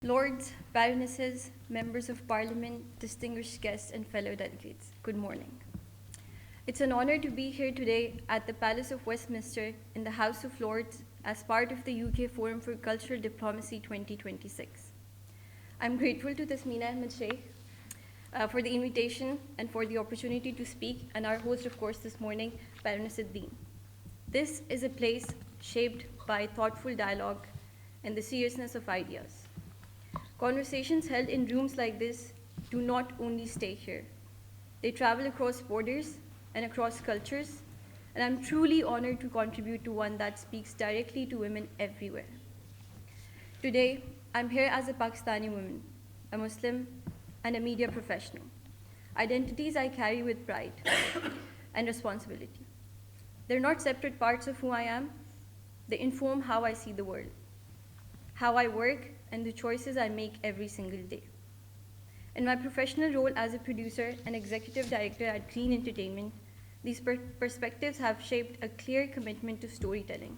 Lords, Baronesses, Members of Parliament, distinguished guests, and fellow delegates, good morning. It's an honor to be here today at the Palace of Westminster in the House of Lords as part of the UK Forum for Cultural Diplomacy 2026. I'm grateful to Tasmina Ahmed Sheikh for the invitation and for the opportunity to speak, and our host, of course, this morning, Baroness Uddin. This is a place shaped by thoughtful dialogue and the seriousness of ideas. Conversations held in rooms like this do not only stay here. They travel across borders and across cultures, and I'm truly honored to contribute to one that speaks directly to women everywhere. Today, I'm here as a Pakistani woman, a Muslim, and a media professional. Identities I carry with pride and responsibility. They're not separate parts of who I am, they inform how I see the world, how I work, and the choices I make every single day. In my professional role as a producer and executive director at Green Entertainment, these perspectives have shaped a clear commitment to storytelling,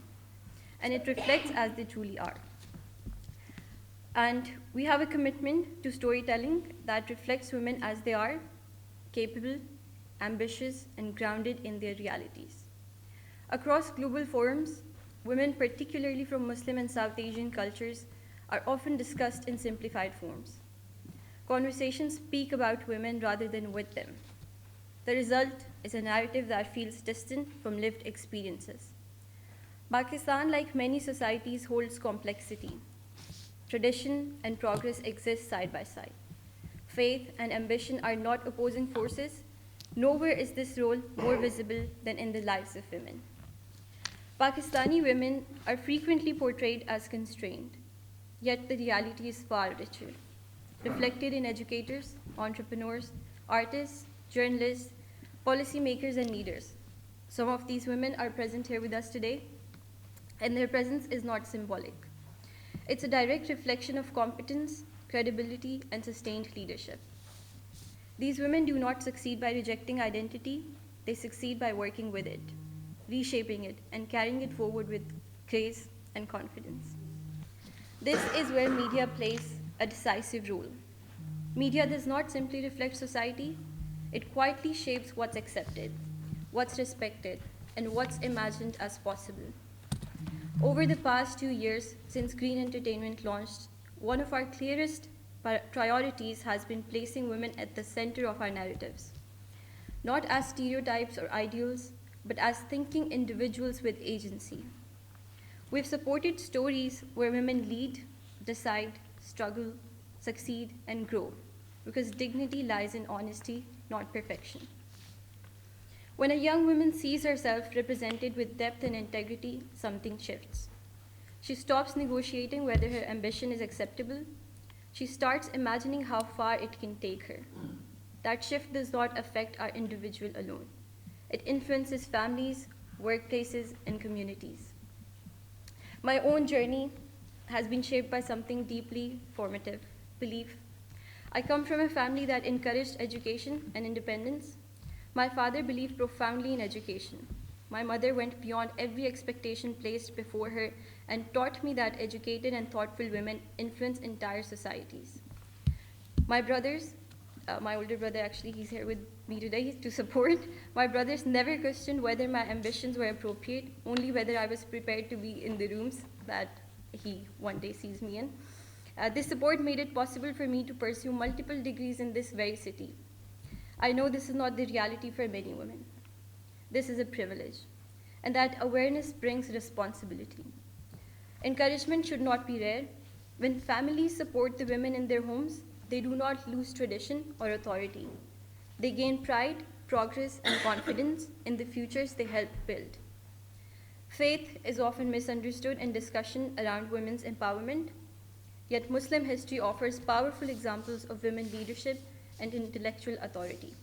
and it reflects as they truly are. And we have a commitment to storytelling that reflects women as they are, capable, ambitious, and grounded in their realities. Across global forums, women, particularly from Muslim and South Asian cultures, are often discussed in simplified forms. Conversations speak about women rather than with them. The result is a narrative that feels distant from lived experiences. Pakistan, like many societies, holds complexity. Tradition and progress exist side by side. Faith and ambition are not opposing forces. Nowhere is this role more visible than in the lives of women. Pakistani women are frequently portrayed as constrained, yet the reality is far richer, reflected in educators, entrepreneurs, artists, journalists, policymakers, and leaders. Some of these women are present here with us today, and their presence is not symbolic. It's a direct reflection of competence, credibility, and sustained leadership. These women do not succeed by rejecting identity, they succeed by working with it, reshaping it, and carrying it forward with grace and confidence. This is where media plays a decisive role. Media does not simply reflect society, it quietly shapes what's accepted, what's respected, and what's imagined as possible. Over the past 2 years, since Green Entertainment launched, one of our clearest priorities has been placing women at the center of our narratives. Not as stereotypes or ideals, but as thinking individuals with agency. We've supported stories where women lead, decide, struggle, succeed, and grow, because dignity lies in honesty, not perfection. When a young woman sees herself represented with depth and integrity, something shifts. She stops negotiating whether her ambition is acceptable. She starts imagining how far it can take her. That shift does not affect our individual alone. It influences families, workplaces, and communities. My own journey has been shaped by something deeply formative, belief. I come from a family that encouraged education and independence. My father believed profoundly in education. My mother went beyond every expectation placed before her and taught me that educated and thoughtful women influence entire societies. My brothers, my older brother actually, he's here with me today to support. My brothers never questioned whether my ambitions were appropriate, only whether I was prepared to be in the rooms that he one day sees me in. This support made it possible for me to pursue multiple degrees in this very city. I know this is not the reality for many women. This is a privilege, and that awareness brings responsibility. Encouragement should not be rare. When families support the women in their homes, they do not lose tradition or authority. They gain pride, progress, and confidence in the futures they help build. Faith is often misunderstood in discussion around women's empowerment, yet Muslim history offers powerful examples of women leadership and intellectual authority,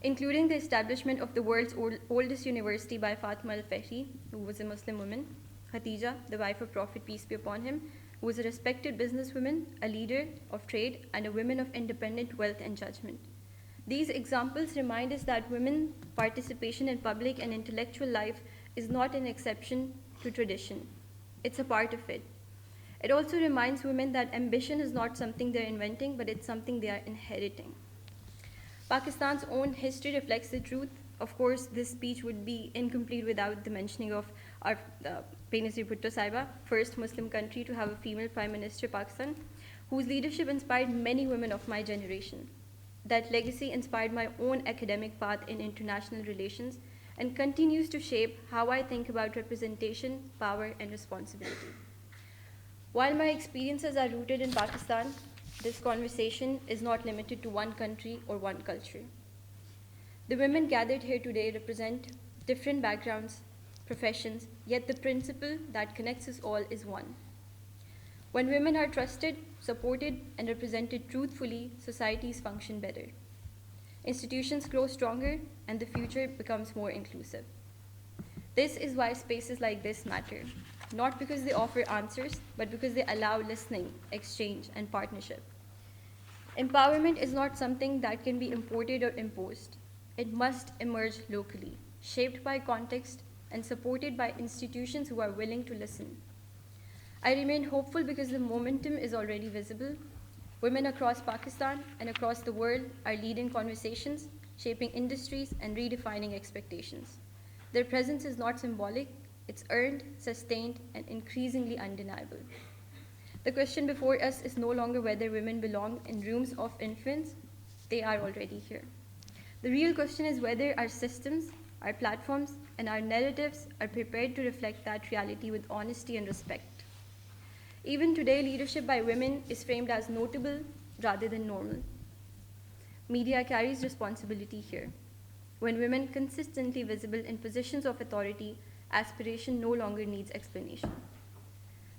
including the establishment of the world's oldest university by Fatima al-Fahri, who was a Muslim woman, Khadija, the wife of Prophet, peace be upon him, who was a respected businesswoman, a leader of trade, and a woman of independent wealth and judgment. These examples remind us that women's participation in public and intellectual life is not an exception to tradition. It's a part of it. It also reminds women that ambition is not something they're inventing, but it's something they are inheriting. Pakistan's own history reflects the truth. Of course, this speech would be incomplete without the mentioning of our Benazir Bhutto Saiba, first Muslim country to have a female Prime Minister Pakistan, whose leadership inspired many women of my generation. That legacy inspired my own academic path in international relations and continues to shape how I think about representation, power, and responsibility. While my experiences are rooted in Pakistan, this conversation is not limited to one country or one culture. The women gathered here today represent different backgrounds, professions, yet the principle that connects us all is one. When women are trusted, supported, and represented truthfully, societies function better. Institutions grow stronger, and the future becomes more inclusive. This is why spaces like this matter, not because they offer answers, but because they allow listening, exchange, and partnership. Empowerment is not something that can be imported or imposed. It must emerge locally, shaped by context and supported by institutions who are willing to listen. I remain hopeful because the momentum is already visible. Women across Pakistan and across the world are leading conversations, shaping industries, and redefining expectations. Their presence is not symbolic, it's earned, sustained, and increasingly undeniable. The question before us is no longer whether women belong in rooms of influence, they are already here. The real question is whether our systems, our platforms, and our narratives are prepared to reflect that reality with honesty and respect. Even today, leadership by women is framed as notable rather than normal. Media carries responsibility here. When women consistently visible in positions of authority, aspiration no longer needs explanation.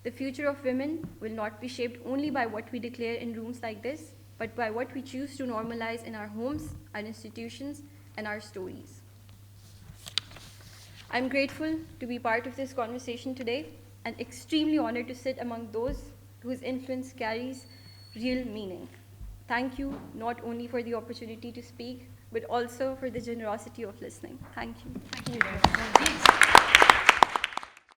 The future of women will not be shaped only by what we declare in rooms like this, but by what we choose to normalize in our homes, our institutions, and our stories. I'm grateful to be part of this conversation today and extremely honored to sit among those whose influence carries real meaning. Thank you not only for the opportunity to speak, but also for the generosity of listening. Thank you. Thank you.